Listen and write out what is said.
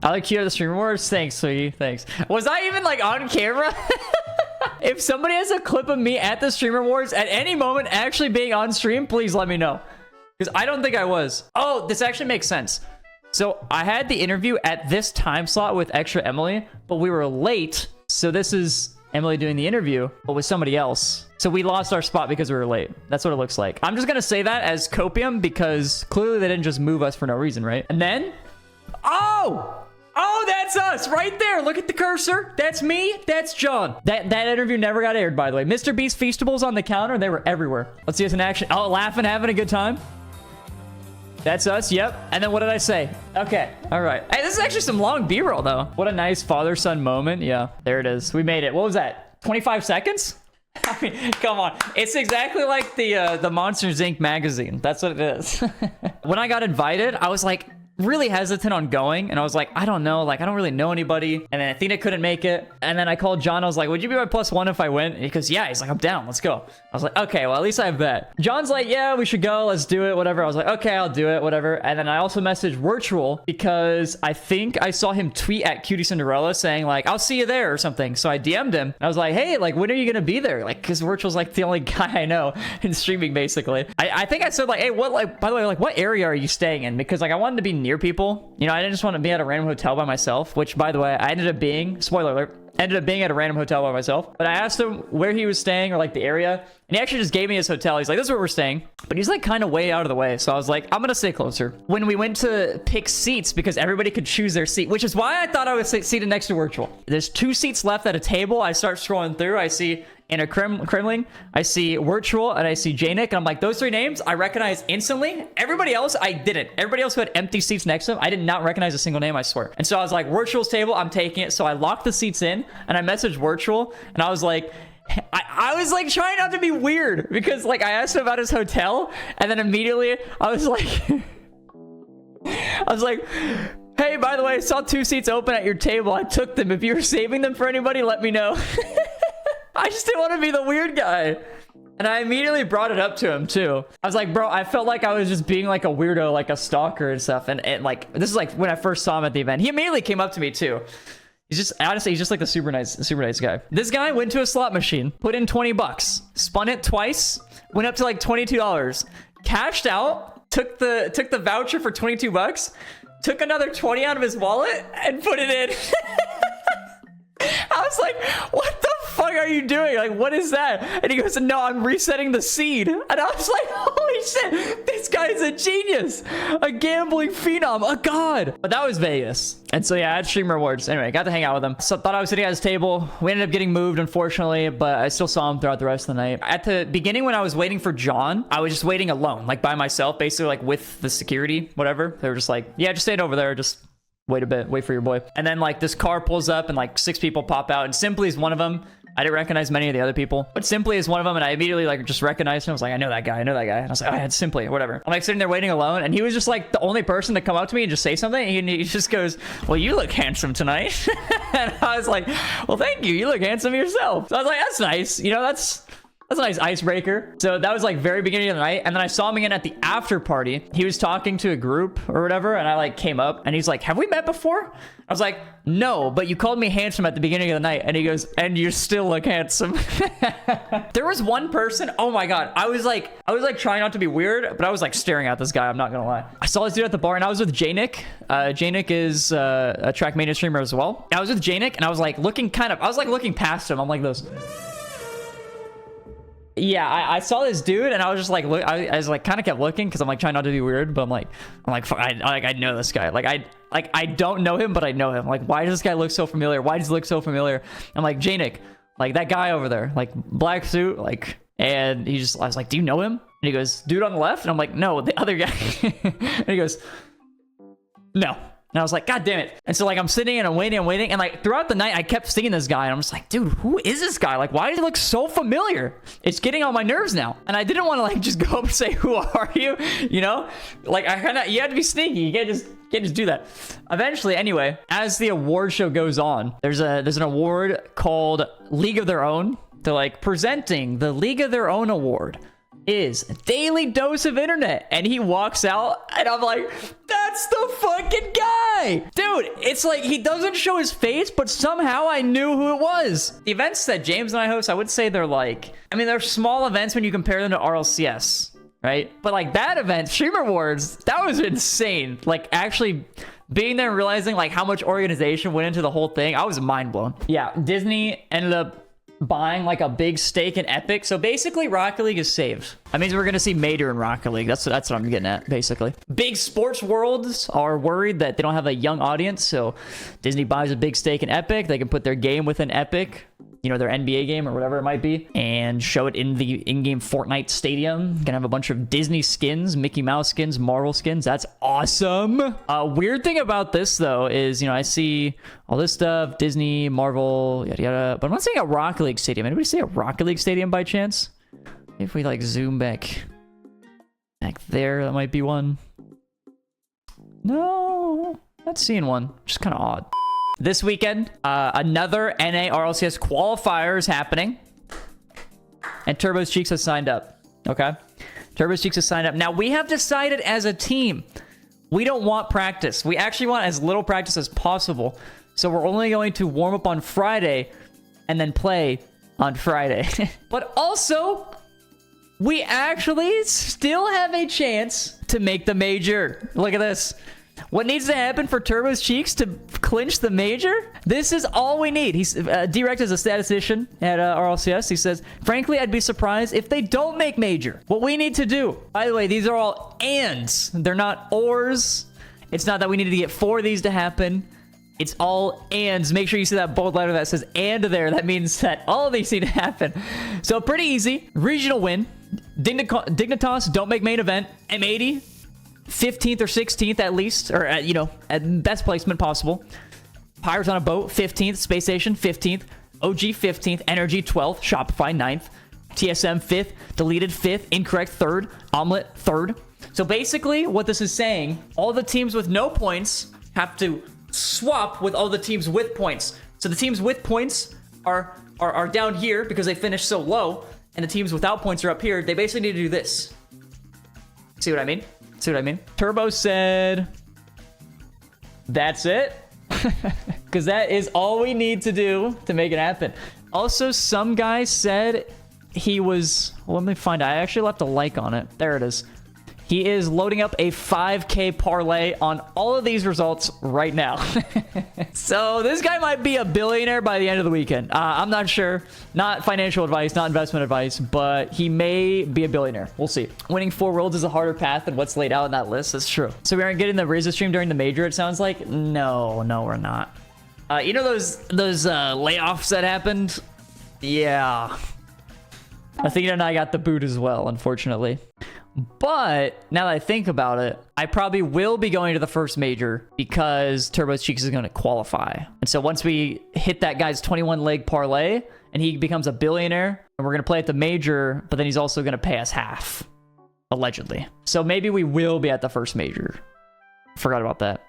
I like you at the stream awards. Thanks, sweetie. Thanks. Was I even like on camera? If somebody has a clip of me at the stream awards at any moment actually being on stream, please let me know. Because I don't think I was. Oh, this actually makes sense. So I had the interview at this time slot with Extra Emily, but we were late. So this is Emily doing the interview, but with somebody else. So we lost our spot because we were late. That's what it looks like. I'm just going to say that as copium because clearly they didn't just move us for no reason, right? And then, oh, that's us right there. Look at the cursor. That's me. That's John. That interview never got aired, by the way. Mr. Beast Feastables on the counter. They were everywhere. Let's see us in action. Oh, laughing, having a good time. That's us, yep. And then what did I say? Okay, all right. Hey, this is actually some long B-roll, though. What a nice father-son moment. Yeah, there it is. We made it. What was that? 25 seconds? I mean, come on. It's exactly like the Monsters, Inc. magazine. That's what it is. When I got invited, I was like really hesitant on going. And I was like, I don't know. Like, I don't really know anybody. And then Athena couldn't make it. And then I called John. I was like, would you be my +1 if I went? He goes, yeah. He's like, I'm down. Let's go. I was like, okay, well, at least I have that. John's like, yeah, we should go. Let's do it. Whatever. I was like, okay, I'll do it. Whatever. And then I also messaged Virtual because I think I saw him tweet at QTCinderella saying like, I'll see you there or something. So I DM'd him. I was like, hey, like, when are you going to be there? Like, because Virtual's like the only guy I know in streaming, basically. I think I said like, hey, what, like, by the way, like, what area are you staying in? Because like, I wanted to be near people. You know, I didn't just want to be at a random hotel by myself, which, by the way, I ended up being, spoiler alert, ended up being at a random hotel by myself. But I asked him where he was staying or like the area, and he actually just gave me his hotel. He's like, this is where we're staying. But he's like kind of way out of the way. So I was like, I'm going to stay closer. When we went to pick seats, because everybody could choose their seat, which is why I thought I was seated next to Virtual. There's 2 seats left at a table. I start scrolling through. I see in a Kremling, I see Virtual, and I see Janik, and I'm like, those 3 names I recognize instantly. Everybody else, I didn't. Everybody else who had empty seats next to them, I did not recognize a single name, I swear. And so I was like, Virtual's table, I'm taking it. So I locked the seats in, and I messaged Virtual, and I was like, I was like trying not to be weird, because like I asked him about his hotel, and then immediately I was like, hey, by the way, I saw 2 seats open at your table. I took them. If you're saving them for anybody, let me know. I just didn't want to be the weird guy. And I immediately brought it up to him too. I was like, bro, I felt like I was just being like a weirdo, like a stalker and stuff. And like, this is like when I first saw him at the event. He immediately came up to me too. He's just, honestly, he's just like the super nice guy. This guy went to a slot machine, put in 20 bucks, spun it twice, went up to like $22, cashed out, took the voucher for 22 bucks, took another 20 out of his wallet and put it in. I was like, what the fuck are you doing? Like, what is that? And he goes, no, I'm resetting the seed. And I was like, holy shit, this guy is a genius, a gambling phenom, a god. But that was Vegas. And so yeah, I had stream rewards. Anyway, got to hang out with him. So thought I was sitting at his table. We ended up getting moved, unfortunately, but I still saw him throughout the rest of the night. At the beginning, when I was waiting for John, I was just waiting alone, like by myself, basically like with the security, whatever. They were just like, yeah, just stay over there. Just wait a bit, wait for your boy. And then like this car pulls up and like 6 people pop out, and Simply is one of them. I didn't recognize many of the other people, but Simply is one of them, and I immediately like just recognized him. I was like, I know that guy. And I was like, oh, it's Simply, whatever. I'm like sitting there waiting alone, and he was just like the only person to come up to me and just say something. And he just goes, well, you look handsome tonight. And I was like, well, thank you. You look handsome yourself. So I was like, that's nice. You know, that's a nice icebreaker. So that was like very beginning of the night. And then I saw him again at the after party. He was talking to a group or whatever. And I like came up and he's like, have we met before? I was like, no, but you called me handsome at the beginning of the night. And he goes, and you still look handsome. There was one person. Oh my God. I was like trying not to be weird, but I was like staring at this guy. I'm not going to lie. I saw this dude at the bar and I was with Janik. Janik is a Trackmania streamer as well. I was with Janik and I was like looking past him. I'm like this. Yeah, I saw this dude and I was just like, look, I was like kind of kept looking because I'm like trying not to be weird, but I'm like, fuck, I know this guy. I don't know him, but I know him. Like, why does this guy look so familiar? Why does he look so familiar? I'm like, Janik, like that guy over there, like black suit, like, and I was like, do you know him? And he goes, dude on the left? And I'm like, no, the other guy. And he goes, no. And I was like, God damn it. And so like, I'm sitting and I'm waiting. And like throughout the night, I kept seeing this guy and I'm just like, dude, who is this guy? Like, why does he look so familiar? It's getting on my nerves now. And I didn't want to like, just go up and say, who are you? You know, like you have to be sneaky. You can't just do that. Eventually, anyway, as the award show goes on, there's an award called League of Their Own. They're like presenting the League of Their Own award is Daily Dose of Internet. And he walks out and I'm like, that's That's the fucking guy! Dude, it's like he doesn't show his face, but somehow I knew who it was. The events that James and I host, I would say they're like, I mean, they're small events when you compare them to RLCS, right? But like that event, Streamer Awards, that was insane. Like actually being there and realizing like how much organization went into the whole thing, I was mind blown. Yeah, Disney ended up buying like a big stake in Epic. So basically Rocket League is saved. That means we're going to see Major in Rocket League. That's what I'm getting at, basically. Big sports worlds are worried that they don't have a young audience. So Disney buys a big stake in Epic. They can put their game within Epic, you know, their NBA game or whatever it might be, and show it in the in-game Fortnite stadium. Gonna have a bunch of Disney skins, Mickey Mouse skins, Marvel skins. That's awesome. Weird thing about this though is, you know, I see all this stuff, Disney, Marvel, yada yada, but I'm not seeing a Rocket League stadium. Anybody see a Rocket League stadium by chance? If we like zoom back there, that might be one. No, not seeing one. Just kind of odd. This weekend, another NA RLCS qualifier is happening. And Turbo's Cheeks has signed up. Okay? Turbo's Cheeks has signed up. Now, we have decided as a team, we don't want practice. We actually want as little practice as possible. So we're only going to warm up on Friday and then play on Friday. But also, we actually still have a chance to make the major. Look at this. What needs to happen for Turbo's Cheeks to clinch the major? This is all we need. He's Direct is a statistician at RLCS. He says, frankly, I'd be surprised if they don't make major. What we need to do, by the way, these are all ands. They're not ors. It's not that we need to get 4 of these to happen. It's all ands. Make sure you see that bold letter that says and there. That means that all of these need to happen. So pretty easy. Regional win. Dignitas don't make main event. M80. 15th or 16th at least, or at, you know, at best placement possible. Pirates on a boat, 15th. Space Station, 15th. OG, 15th. Energy, 12th. Shopify, 9th. TSM, 5th. Deleted, 5th. Incorrect, 3rd. Omelet, 3rd. So basically, what this is saying, all the teams with no points have to swap with all the teams with points. So the teams with points are down here because they finished so low, and the teams without points are up here. They basically need to do this. See what I mean? See what I mean? Turbo said, that's it. Because that is all we need to do to make it happen. Also, some guy said he was, well, let me find it. I actually left a like on it. There it is. He is loading up a 5K parlay on all of these results right now. So this guy might be a billionaire by the end of the weekend. I'm not sure. Not financial advice, not investment advice, but he may be a billionaire. We'll see. Winning 4 worlds is a harder path than what's laid out in that list. That's true. So we aren't getting the Rizzo stream during the major, it sounds like? No, we're not. You know those layoffs that happened? Yeah. Athena and I got the boot as well, unfortunately. But now that I think about it, I probably will be going to the first major because Turbo's Cheeks is going to qualify. And so once we hit that guy's 21 leg parlay and he becomes a billionaire, and we're going to play at the major, but then he's also going to pay us half, allegedly. So maybe we will be at the first major. Forgot about that.